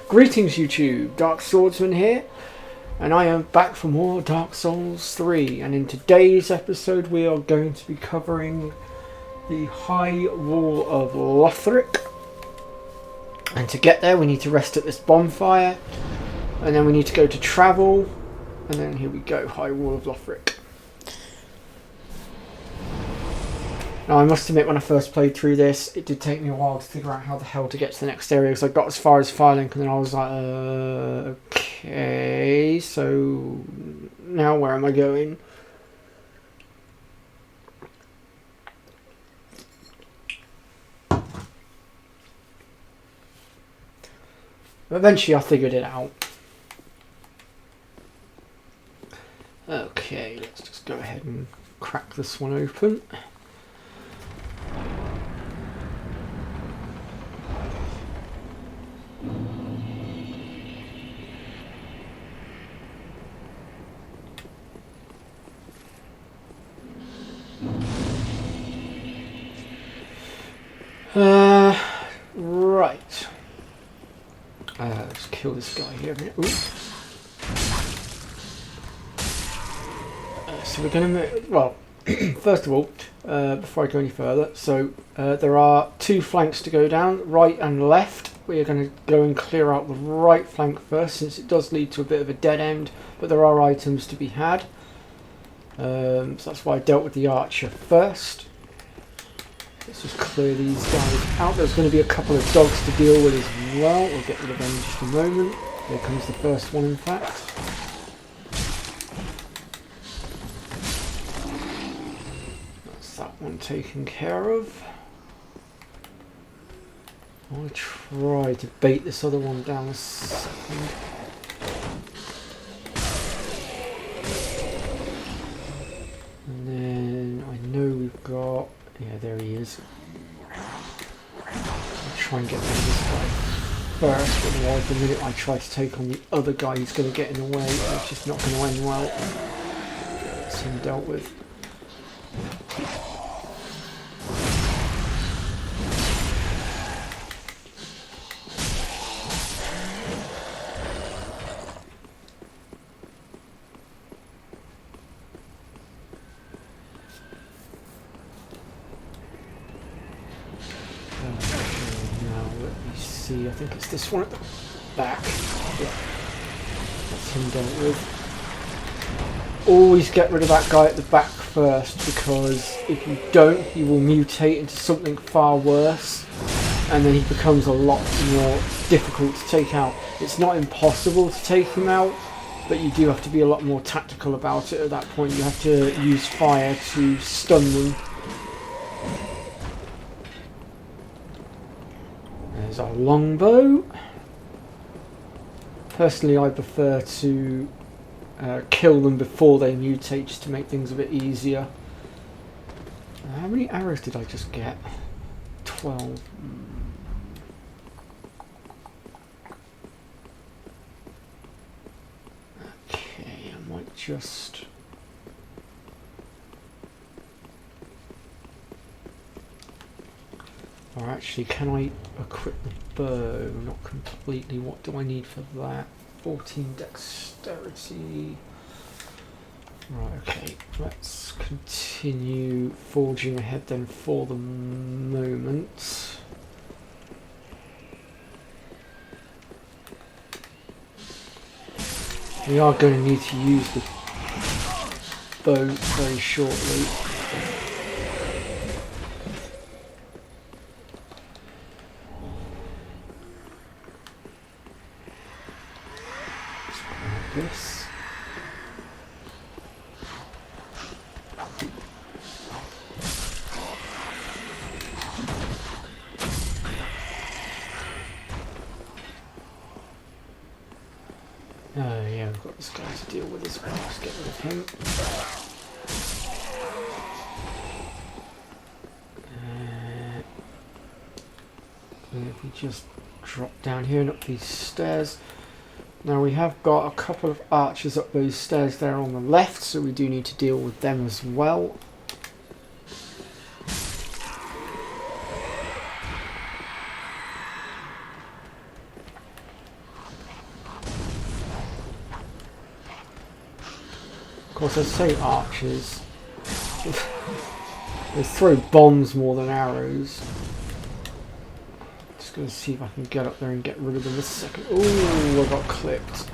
Greetings YouTube, Dark Swordsman here, and I am back for more Dark Souls 3, and in today's episode we are going to be covering the High Wall of Lothric. And to get there we need to rest at this bonfire, and then we need to go to travel, and then here we go, High Wall of Lothric. Now I must admit, when I first played through this, it did take me a while to figure out how the hell to get to the next area, because I got as far as Firelink and then I was like, okay, so now where am I going? Eventually I figured it out. Okay, let's just go ahead and crack this one open. Right. Let's kill this guy here a minute. So we're going to move, well, first of all, before I go any further, so there are two flanks to go down, right and left. We are going to go and clear out the right flank first, since it does lead to a bit of a dead end, but there are items to be had. So that's why I dealt with the archer first. Let's just clear these guys out. There's going to be a couple of dogs to deal with as well. We'll get rid of them in just a moment. Here comes the first one, in fact. That's that one taken care of. I'll try to bait this other one down a second. And then I know we've got... yeah, there he is. I'll try and get rid of this guy first, otherwise the minute I try to take on the other guy he's going to get in the way, it's just not going to end well. That's him dealt with. I think it's this one at the back. Yeah. That's him dealt with. Always get rid of that guy at the back first, because if you don't, he will mutate into something far worse, and then he becomes a lot more difficult to take out. It's not impossible to take him out, but you do have to be a lot more tactical about it at that point. You have to use fire to stun them. There's our longbow. Personally, I prefer to kill them before they mutate, just to make things a bit easier. How many arrows did I just get? 12. Okay, I might just... or actually, can I equip the bow? Not completely. What do I need for that? 14 dexterity. Right, okay. Let's continue forging ahead then for the moment. We are going to need to use the bow very shortly. This. Oh yeah, we've got this guy to deal with as well. Let's get rid of him. If we just drop down here and up these stairs. Now we have got a couple of archers up those stairs there on the left, so we do need to deal with them as well. course, I say archers. They throw bombs more than arrows. Just gonna see if I can get up there and get rid of them a second. Ooh, I got clipped.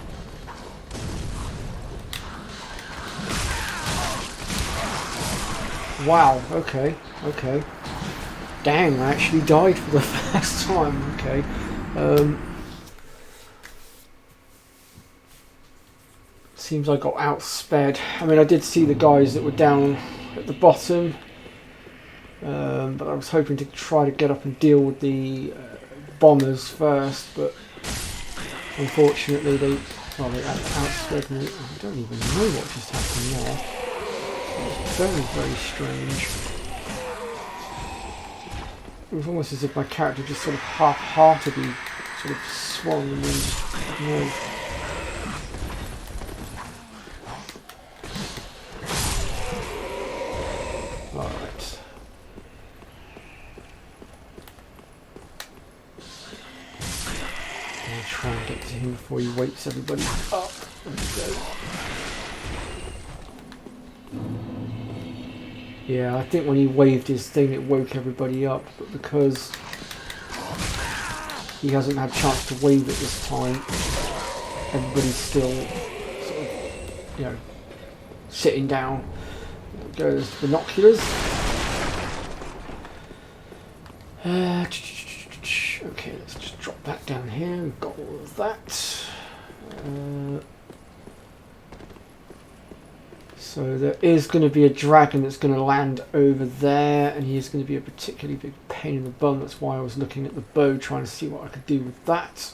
Wow, okay, okay. Dang, I actually died for the first time, okay. Seems I got outsped. I mean, I did see the guys that were down at the bottom, but I was hoping to try to get up and deal with the bombers first, but unfortunately they outsped me. I don't even know what just happened there. It's very, very strange. It was almost as if my character just sort of half-heartedly sort of swung and then just ignored. Alright. I'll try and get to him before he wakes everybody up. There we go. Yeah, I think when he waved his thing it woke everybody up, but because he hasn't had a chance to wave it this time, everybody's still sort of, you know, sitting down. There goes binoculars. Okay, let's just drop that down here. We've got all of that. So there is going to be a dragon that's going to land over there, and he's going to be a particularly big pain in the bum. That's why I was looking at the bow, trying to see what I could do with that.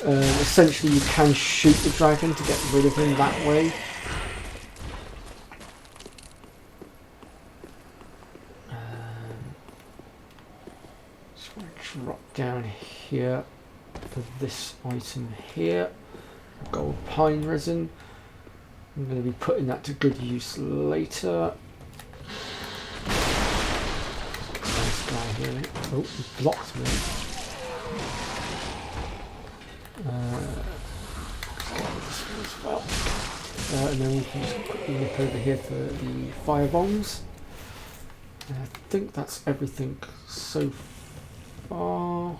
Essentially, you can shoot the dragon to get rid of him that way. Just want to drop down here for this item here, gold pine resin. I'm going to be putting that to good use later. This guy here. Oh, he blocked me. Let's get rid of this one as well. And then we can just quickly nip over here for the fire bombs. I think that's everything so far.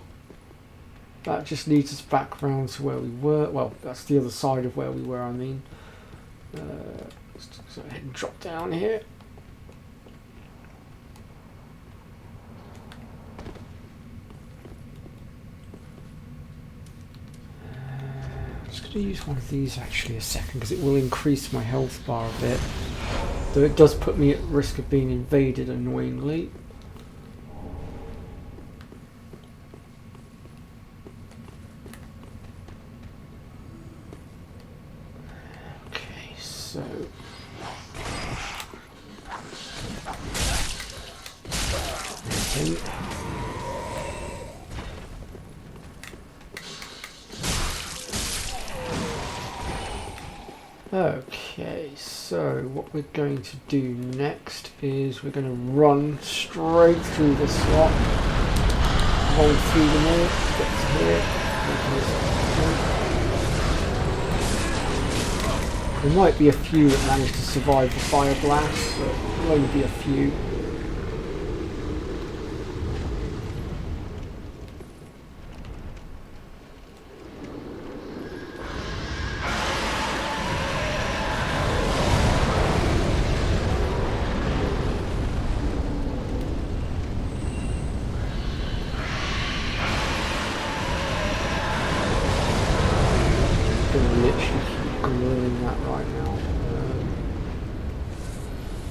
That just leads us back round to where we were. Well, that's the other side of where we were, I mean. Let's just go ahead and drop down here. I'm just going to use one of these actually a second because it will increase my health bar a bit. Though it does put me at risk of being invaded annoyingly. So okay, so what we're going to do next is we're going to run straight through this lot, hold through them all, get to here. There might be a few that manage to survive the fire blast, but there'll only be a few.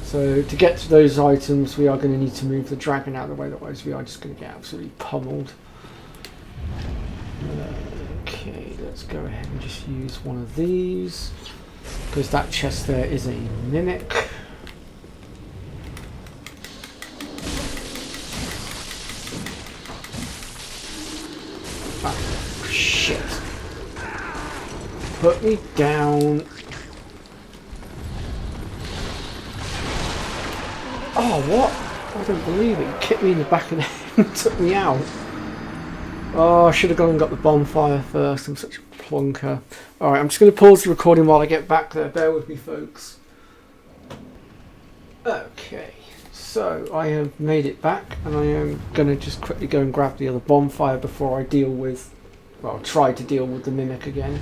So to get to those items we are going to need to move the dragon out of the way, otherwise we are just going to get absolutely pummeled. Okay, let's go ahead and just use one of these, because that chest there is a mimic. Ah, shit. Put me down. Oh, what? I don't believe it. He kicked me in the back of the head and took me out. Oh, I should have gone and got the bonfire first. I'm such a plonker. Alright, I'm just going to pause the recording while I get back there. Bear with me, folks. Okay, so I have made it back, and I am going to just quickly go and grab the other bonfire before I deal with, well, try to deal with the mimic again.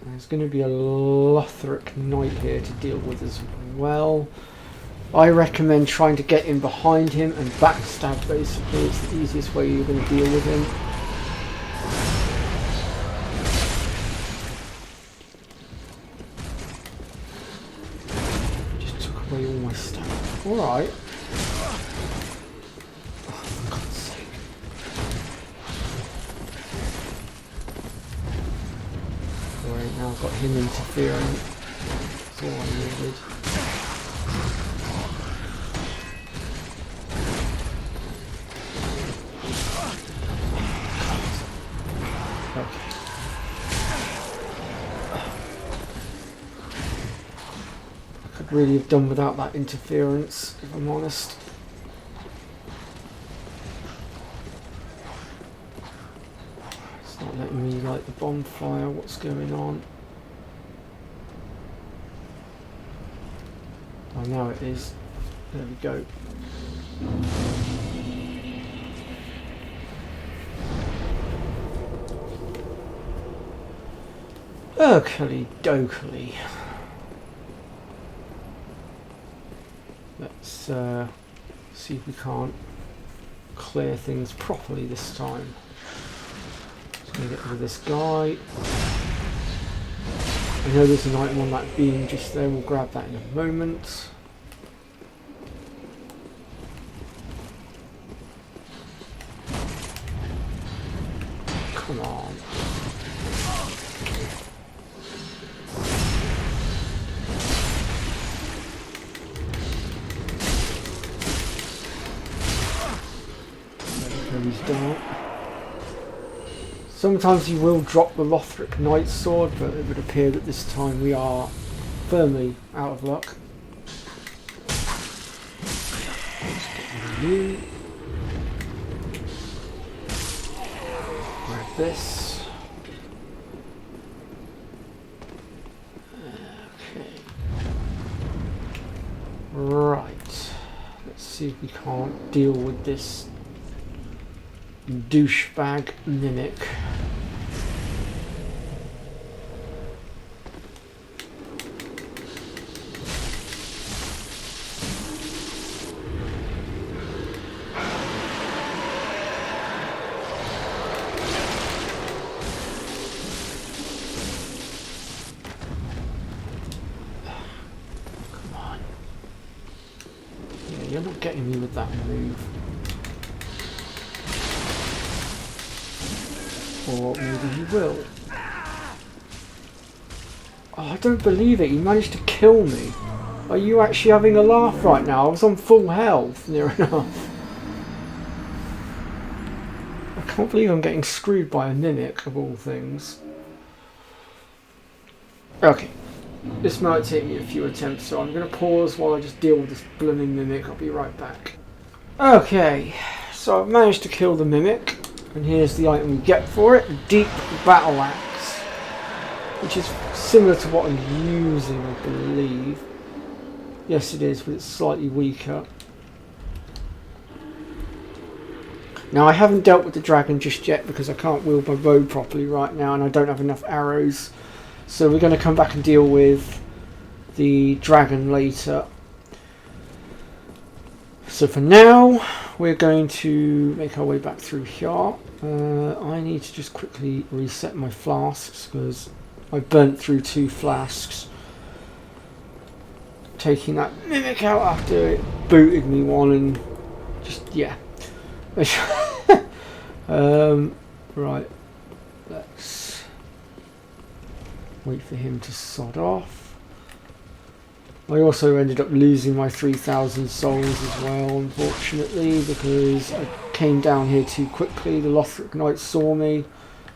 There's going to be a lothric knight here to deal with as well. I recommend trying to get in behind him and backstab, basically. It's the easiest way you're going to deal with him. Just took away all my stuff. Alright. Oh, for God's sake. Alright, now I've got him interfering. That's all I needed. Really have done without that interference, if I'm honest. It's not letting me light the bonfire. What's going on? Oh, now it is. There we go. Oakley dokley. Let's see if we can't clear things properly this time. Just going to get rid of this guy. I know there's an item on that beam just there. We'll grab that in a moment. Come on. He's down. Sometimes you will drop the lothric knight's sword, but it would appear that this time we are firmly out of luck. Let's get rid of you. Grab this. Okay. Right. Let's see if we can't deal with this douchebag mimic. Come on. Yeah, you're not getting me with that move. Or maybe he will. Oh, I don't believe it. He managed to kill me. Are you actually having a laugh right now? I was on full health, near enough. I can't believe I'm getting screwed by a mimic, of all things. Okay. This might take me a few attempts, so I'm going to pause while I just deal with this blooming mimic. I'll be right back. Okay. So I've managed to kill the mimic. And here's the item we get for it, a deep battle axe, which is similar to what I'm using, I believe. Yes, it is, but it's slightly weaker. Now, I haven't dealt with the dragon just yet because I can't wield my bow properly right now, and I don't have enough arrows. So we're going to come back and deal with the dragon later. So for now, we're going to make our way back through here. I need to just quickly reset my flasks because I burnt through 2 flasks. Taking that mimic out after it booted me one and just, yeah. Right, let's wait for him to sod off. I also ended up losing my 3,000 souls as well, unfortunately, because I came down here too quickly. The lothric knight saw me.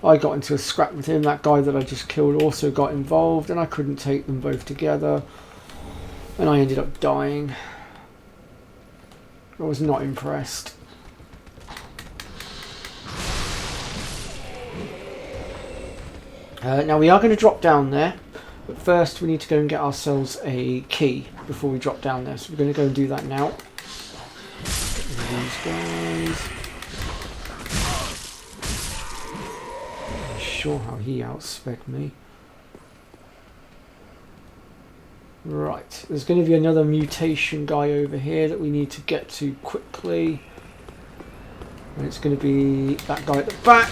I got into a scrap with him. That guy that I just killed also got involved, and I couldn't take them both together. And I ended up dying. I was not impressed. Now we are going to drop down there, but first we need to go and get ourselves a key before we drop down there. So we're going to go and do that now. These guys. I'm sure how he outspec me. Right, there's going to be another mutation guy over here that we need to get to quickly. And it's going to be that guy at the back.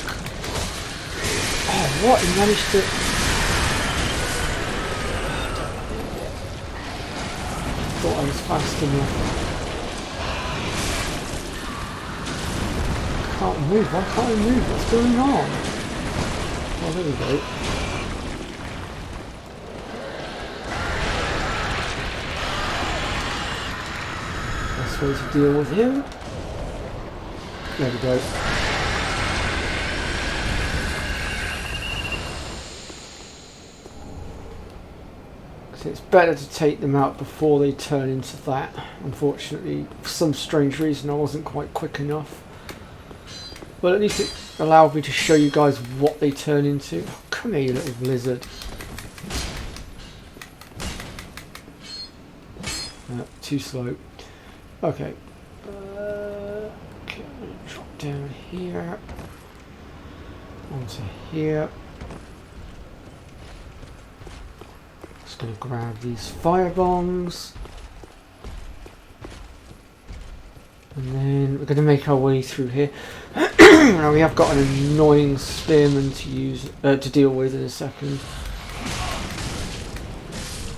Oh, what? He managed to... Thought I was fast enough. I can't move. Why can't I move? What's going on? Oh, there we go. Best way to deal with him. There we go. So it's better to take them out before they turn into that. Unfortunately, for some strange reason, I wasn't quite quick enough. But at least it allowed me to show you guys what they turn into. Oh, come here, you little lizard. Too slow. Okay. Okay, I'm going to drop down here. Onto here. Just going to grab these fire bombs. And then we're going to make our way through here. Now we have got an annoying spearman to use to deal with in a second.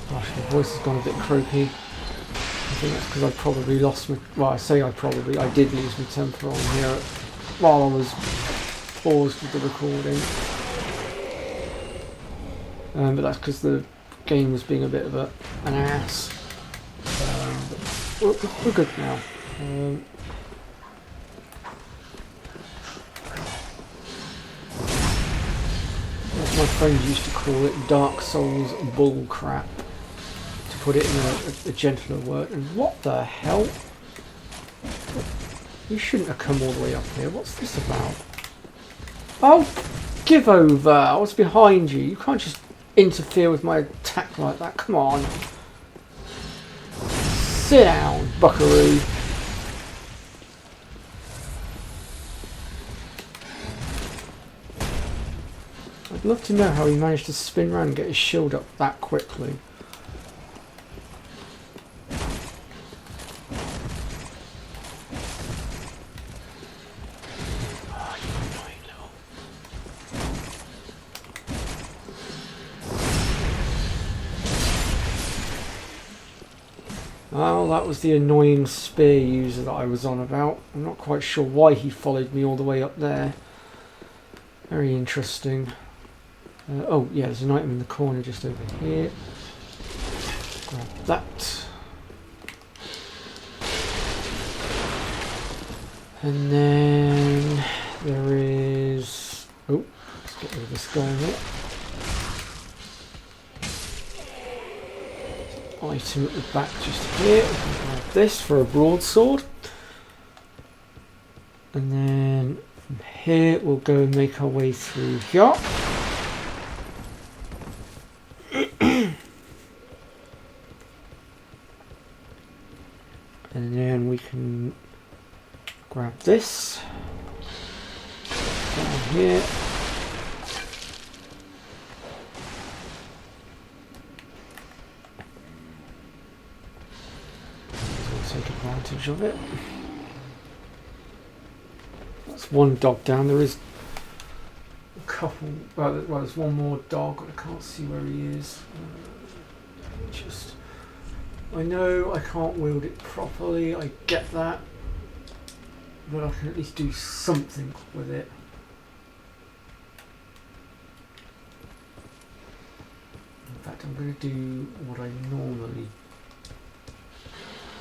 Gosh, my voice has gone a bit croaky. I think that's because I probably lost my... Well, I say I did lose my temper on here while I was paused with the recording. But that's because the game was being a bit of an ass. But we're good now. As my friends used to call it, Dark Souls bullcrap. To put it in a gentler word. And what the hell? You shouldn't have come all the way up here. What's this about? Oh, give over! I was behind you. You can't just interfere with my attack like that. Come on. Sit down, buckaroo. I'd love to know how he managed to spin around and get his shield up that quickly. Well, that was the annoying spear user that I was on about. I'm not quite sure why he followed me all the way up there. Very interesting. Oh, yeah, there's an item in the corner just over here. Grab that. And then there is... Oh, let's get rid of this guy here. Item at the back just here. Grab this for a broadsword. And then from here we'll go and make our way through here. And then we can grab this down here. Take advantage of it. That's one dog down. There is a couple. Well, there's one more dog, but I can't see where he is. I know I can't wield it properly. I get that, but I can at least do something with it. In fact, I'm going to do what I normally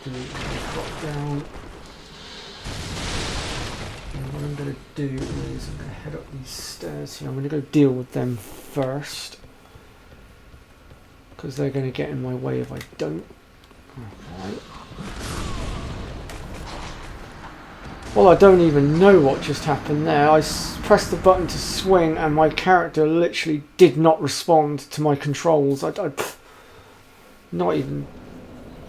do. Drop down, and what I'm going to do is I'm going to head up these stairs here. I'm going to go deal with them first because they're going to get in my way if I don't. Right. Well, I don't even know what just happened there. I pressed the button to swing and my character literally did not respond to my controls. Not even...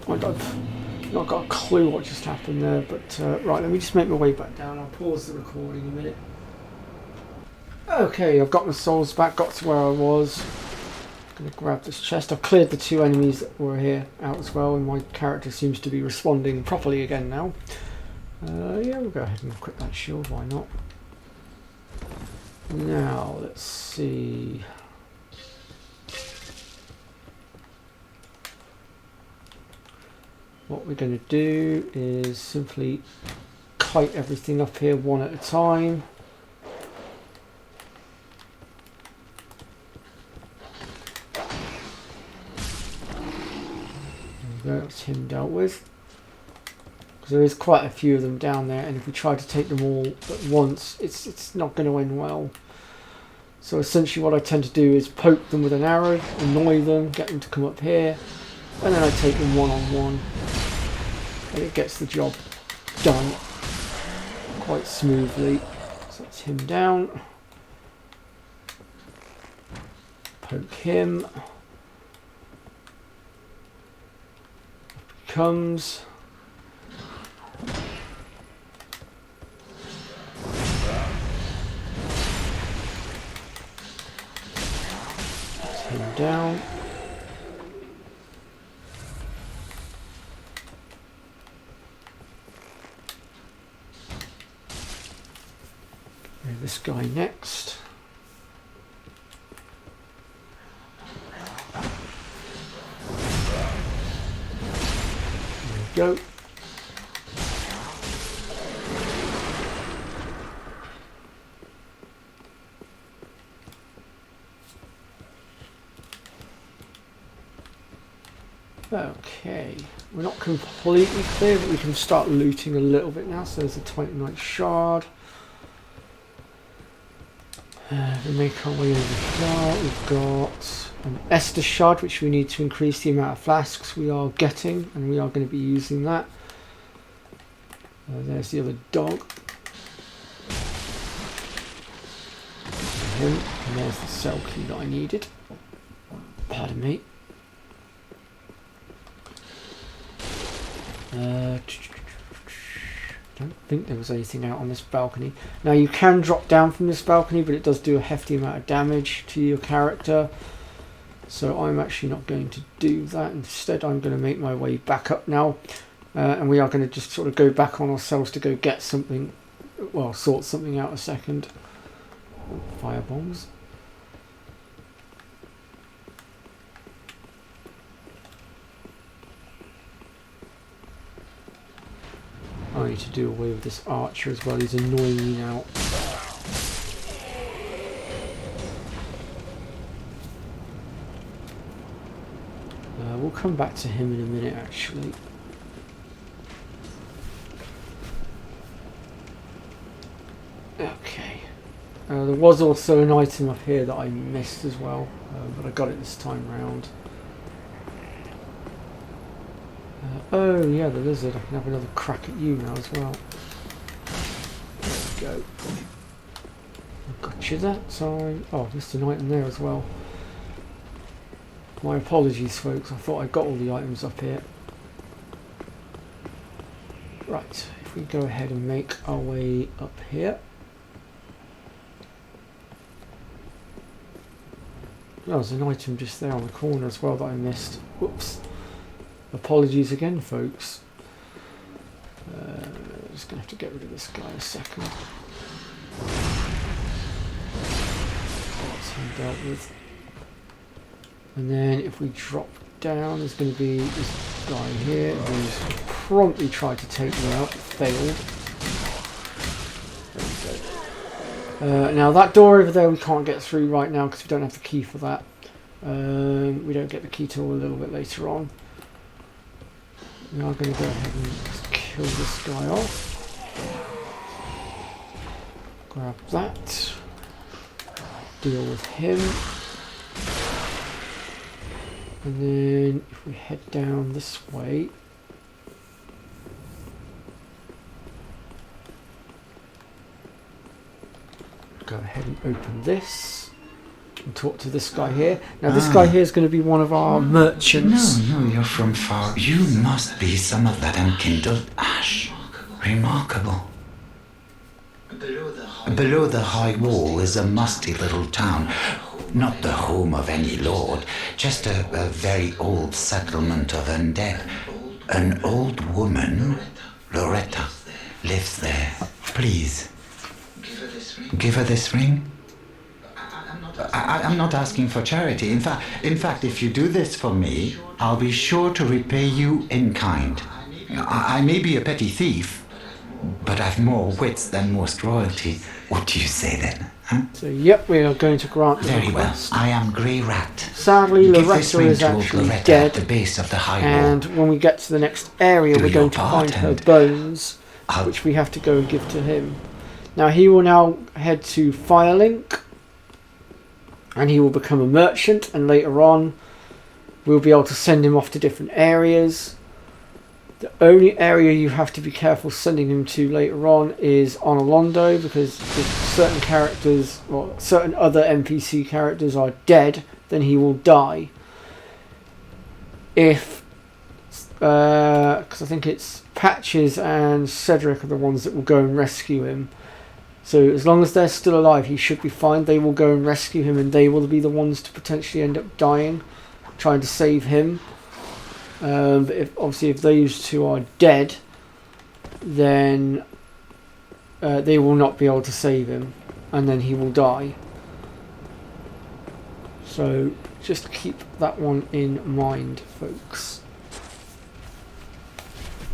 I've not got a clue what just happened there, but right, let me just make my way back down. I'll pause the recording a minute. Okay, I've got my souls back, got to where I was. Gonna grab this chest. I've cleared the 2 enemies that were here out as well, and my character seems to be responding properly again now. Yeah, we'll go ahead and equip that shield, why not? Now, let's see. What we're going to do is simply kite everything up here one at a time. There we go, that's him dealt with. Because there is quite a few of them down there, and if we try to take them all at once, it's not going to end well. So essentially what I tend to do is poke them with an arrow, annoy them, get them to come up here, and then I take them one-on-one, and it gets the job done quite smoothly. So that's him down. Poke him. Up he comes. Him down. This guy next. There we go. Okay, we're not completely clear, but we can start looting a little bit now. So there's a 29 shard. We make our way over here. We've got an Esther shard, which we need to increase the amount of flasks we are getting, and we are going to be using that. There's the other dog. Him. And there's the cell key that I needed. Pardon me. Don't think there was anything out on this balcony. Now you can drop down from this balcony, but it does do a hefty amount of damage to your character. So I'm actually not going to do that. Instead, I'm going to make my way back up now. And we are going to just sort of go back on ourselves to go get something, well, sort something out a second. Fire bombs. I need to do away with this archer as well. He's annoying me now. We'll come back to him in a minute, actually. Okay. There was also an item up here that I missed as well, but I got it this time round. Oh yeah, the lizard. I can have another crack at you now as well. There we go. I got you that time. Oh, missed an item there as well. My apologies, folks. I thought I got all the items up here. Right, if we go ahead and make our way up here. Oh, there's an item just there on the corner as well that I missed. Whoops. Apologies again, folks. Just going to have to get rid of this guy a second. That's him dealt with. And then if we drop down, there's going to be this guy here who's promptly tried to take me out. Failed. There we go. Now that door over there we can't get through right now because we don't have the key for that. We don't get the key till a little bit later on. We are going to go ahead and just kill this guy off. Grab that. Deal with him. And then if we head down this way. go ahead and open this and talk to this guy here. Now this guy here is going to be one of our merchants. No, you're from far. You must be some of that unkindled ash. Remarkable. Below the high wall is a musty little town. Not the home of any lord, just a very old settlement of undead. An old woman, Loretta, lives there. Please, give her this ring. I'm not asking for charity. In fact, if you do this for me, I'll be sure to repay you in kind. I may be a petty thief, but I've more wits than most royalty. What do you say then? Huh? So, yep, we are going to grant the Very request. well. I am Grey Rat. Sadly, Give Loretta this ring is to old actually Loretta dead, at the base of the high and wall. when we get to the next area, Do we're going your to part, find her and bones, which we have to go and give to him. Now, he will now head to Firelink, and he will become a merchant, and later on, we'll be able to send him off to different areas. The only area you have to be careful sending him to later on is on Alondo, because if certain characters, or certain other NPC characters are dead, then he will die. If, because I think it's Patches and Cedric are the ones that will go and rescue him. So as long as they're still alive, he should be fine. They will go and rescue him, and they will be the ones to potentially end up dying, trying to save him. But if those two are dead, then they will not be able to save him, and then he will die. So just keep that one in mind, folks.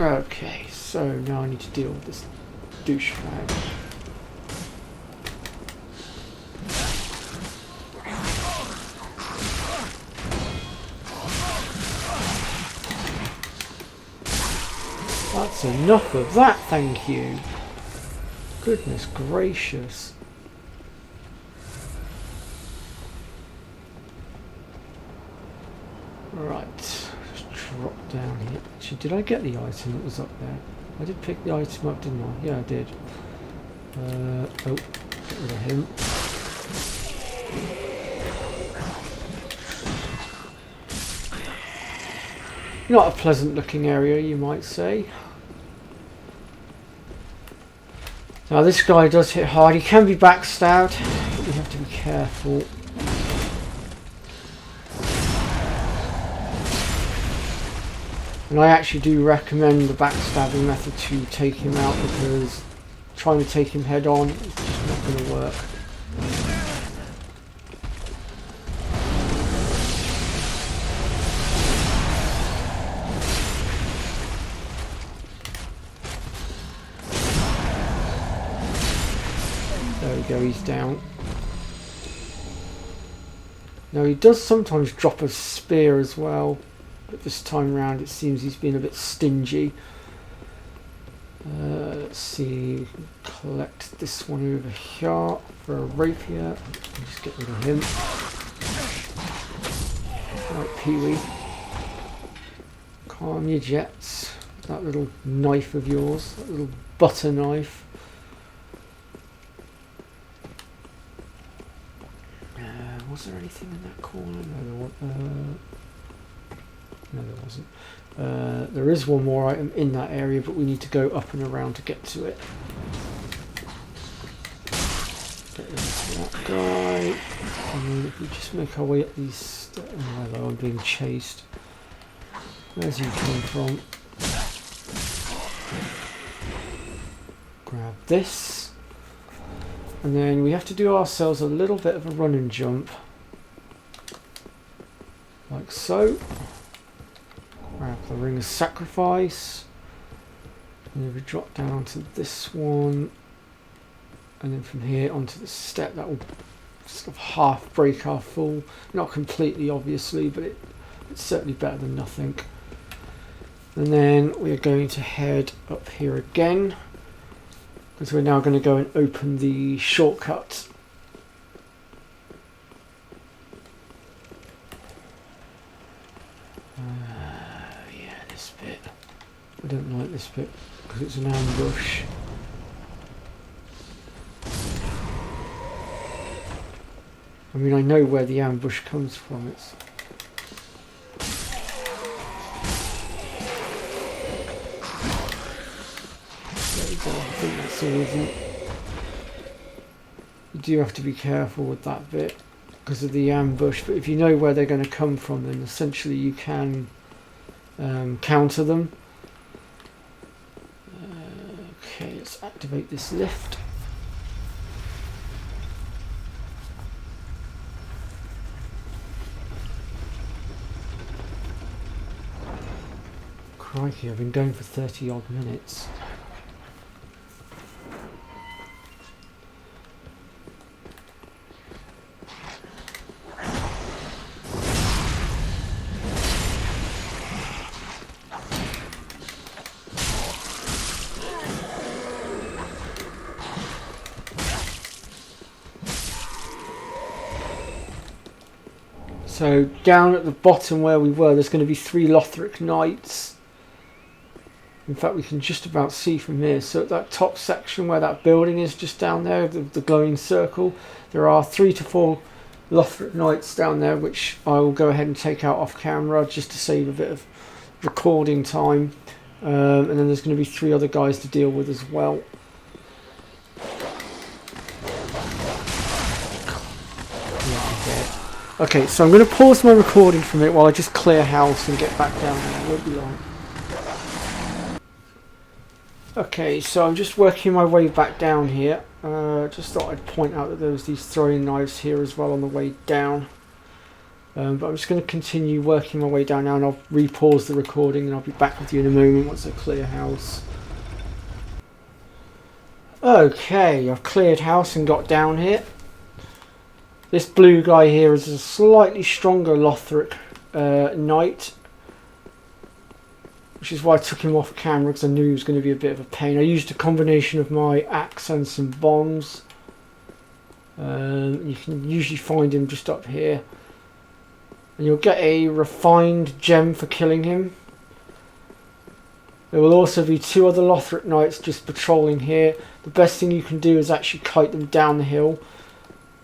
Okay, so now I need to deal with this douchebag. That's enough of that, thank you. Goodness gracious. Right, just drop down here. Actually, did I get the item that was up there? I did pick the item up, didn't I? Yeah, I did. Oh, get rid of him. Not a pleasant looking area, you might say. Now this guy does hit hard. He can be backstabbed, but you have to be careful. And I actually do recommend the backstabbing method to take him out, because trying to take him head on is just not going to work. There we go, he's down. Now he does sometimes drop a spear as well, but this time round it seems he's been a bit stingy. Let's see, we can collect this one over here for a rapier. Just get rid of him. Right, Pee-wee. Calm your jets. That little knife of yours, that little butter knife. Was there anything in that corner? No, there wasn't. There is one more item in that area, but we need to go up and around to get to it. Get rid of that guy. And then if we just make our way up these steps. Oh, hello, I'm being chased. Where's he come from? Grab this. And then we have to do ourselves a little bit of a run and jump. Like so. Grab the ring of sacrifice. And then we drop down onto this one. And then from here onto the step, that will sort of half break our fall. Not completely, obviously, but it's certainly better than nothing. And then we're going to head up here again, because we're now going to go and open the shortcut. Yeah, this bit. I don't like this bit because it's an ambush. I mean, I know where the ambush comes from. It's there we go. I think that's all of them. You do have to be careful with that bit because of the ambush, but if you know where they're going to come from, then essentially you can counter them. Okay, let's activate this lift. Crikey, I've been going for 30 odd minutes. So down at the bottom where we were, there's going to be 3 lothric knights. In fact, we can just about see from here. So at that top section where that building is just down there, the glowing circle, there are 3 to 4 lothric knights down there, which I will go ahead and take out off camera just to save a bit of recording time. And then there's going to be 3 other guys to deal with as well. Okay, so I'm going to pause my recording for a minute while I just clear house and get back down there. It won't be long. Okay, so I'm just working my way back down here. Just thought I'd point out that there was these throwing knives here as well on the way down. But I'm just going to continue working my way down now, and I'll re-pause the recording and I'll be back with you in a moment once I clear house. Okay, I've cleared house and got down here. This blue guy here is a slightly stronger lothric knight, which is why I took him off camera, because I knew he was going to be a bit of a pain. I used a combination of my axe and some bombs. You can usually find him just up here. And you'll get a refined gem for killing him. There will also be 2 other lothric knights just patrolling here. The best thing you can do is actually kite them down the hill.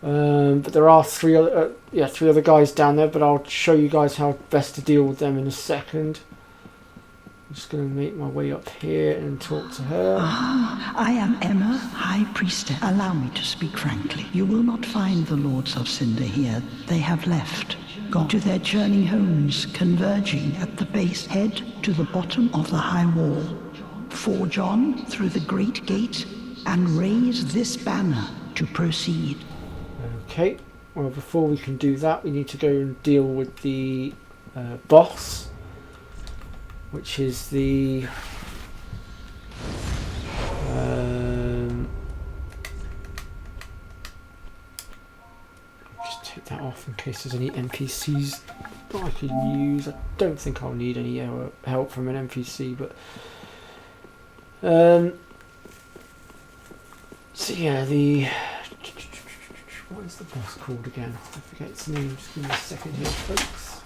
But there are 3 other guys down there, but I'll show you guys how best to deal with them in a second. I'm just going to make my way up here and talk to her. I am Emma, High Priestess. Allow me to speak frankly. You will not find the Lords of Cinder here. They have left, gone to their journey homes, converging at the base. Head to the bottom of the high wall. Forge on through the great gate and raise this banner to proceed. Okay, well, before we can do that, we need to go and deal with the boss, which is the just take that off in case there's any NPCs that I could use. I don't think I'll need any help from an NPC, but so yeah, what is the boss called again? I forget its name. Just give me a second here, folks.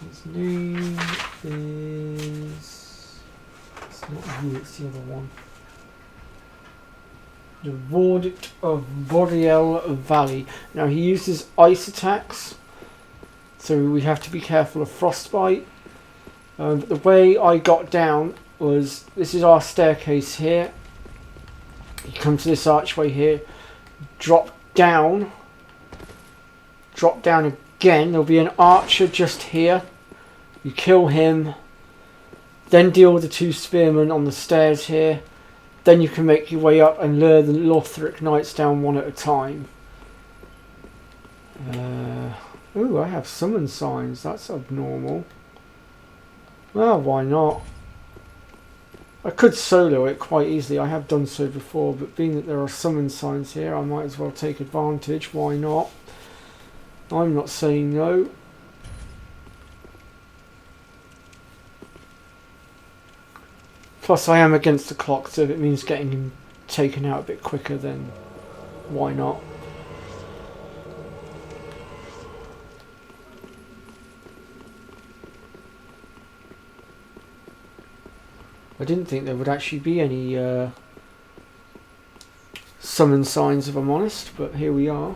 Its name is... It's not you, it's the other one. The Verdict of Boreal Valley. Now he uses ice attacks, so we have to be careful of frostbite. But the way I got down was, this is our staircase here. You come to this archway here, drop down again. There'll be an archer just here. You kill him, then deal with the 2 spearmen on the stairs here. Then you can make your way up and lure the lothric knights down one at a time. Ooh, I have summon signs. That's abnormal. Well, why not? I could solo it quite easily. I have done so before, but being that there are summon signs here, I might as well take advantage. Why not? I'm not saying no. Plus, I am against the clock, so if it means getting him taken out a bit quicker, then why not? I didn't think there would actually be any summon signs, if I'm honest, but here we are.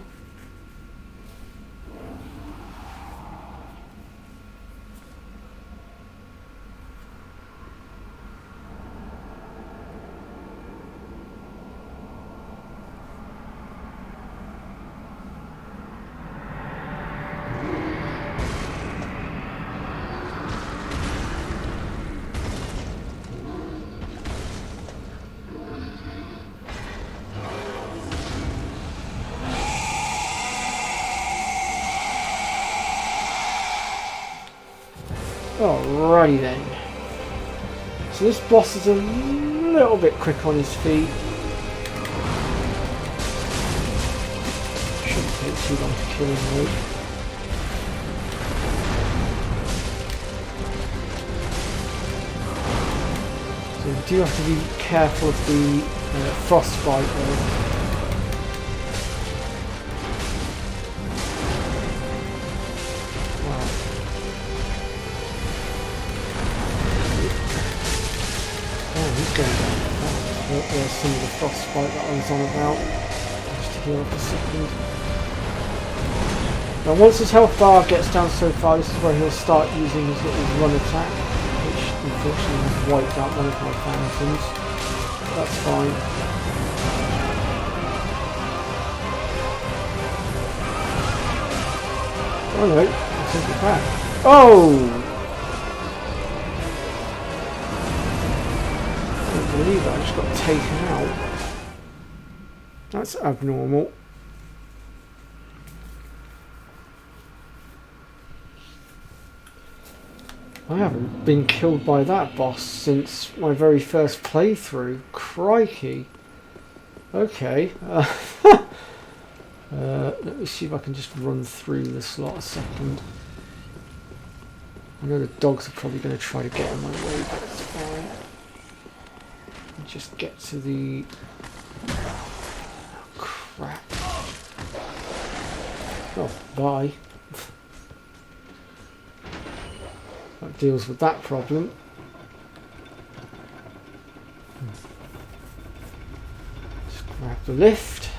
Alrighty then. So this boss is a little bit quick on his feet. Shouldn't take too long to kill him though. So you do have to be careful of the frostbite though. There's some of the frostbite that I was on about. Just to heal up a second. Now once his health bar gets down so far, this is where he'll start using his little run attack, which unfortunately has wiped out one of my fountains. That's fine. Oh no, I'll take it back. Oh! I believe I just got taken out. That's abnormal. I haven't been killed by that boss since my very first playthrough. Crikey. Okay. Let me see if I can just run through this lot a second. I know the dogs are probably going to try to get in my way, but it's fine. Just get to the... Oh, crap. Oh, bye. That deals with that problem. Just grab the lift.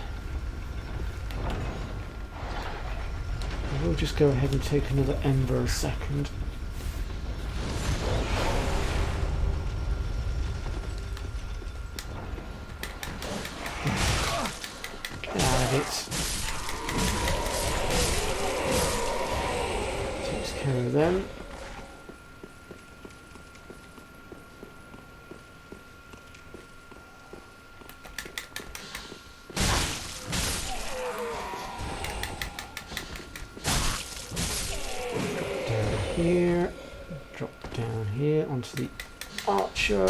And we'll just go ahead and take another ember a second. Takes care of them. Down here, drop down here onto the archer.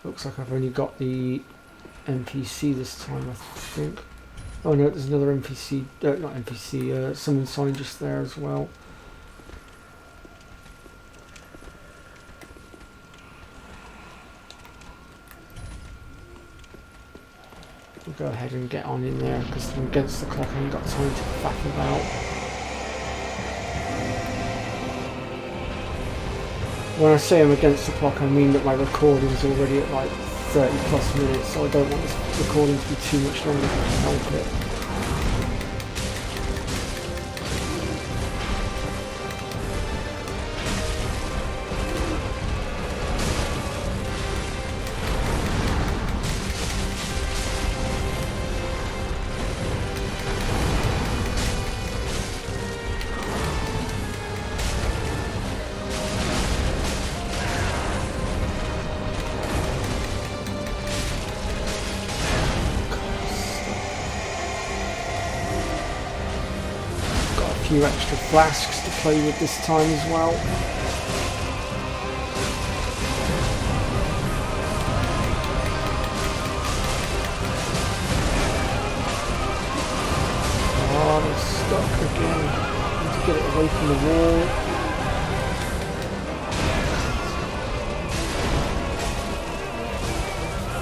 Looks like I've only got the NPC this time, I think. Oh no, there's another NPC, not NPC, summon sign just there as well. We'll go ahead and get on in there because I'm against the clock. I ain't got time to faff about. When I say I'm against the clock, I mean that my recording's already at like 30 plus minutes, so I don't want this recording to be too much longer if I can help it. Few extra flasks to play with this time as well. Oh, I'm stuck again. I need to get it away from the wall.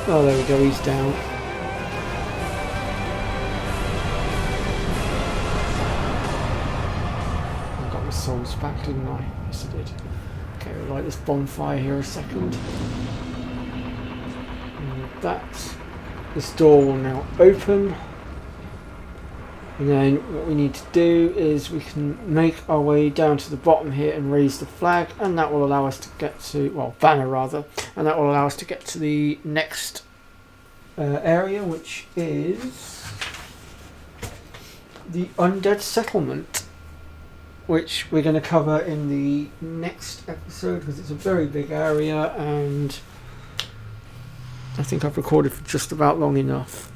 Oh, there we go, he's down. Souls back, didn't I? Yes, I did. Okay, we'll light this bonfire here a second. And this door will now open. And then what we need to do is we can make our way down to the bottom here and raise the flag, and that will allow us to get to, well, banner rather, and that will allow us to get to the next area, which is the undead settlement, which we're going to cover in the next episode because it's a very big area and I think I've recorded for just about long enough.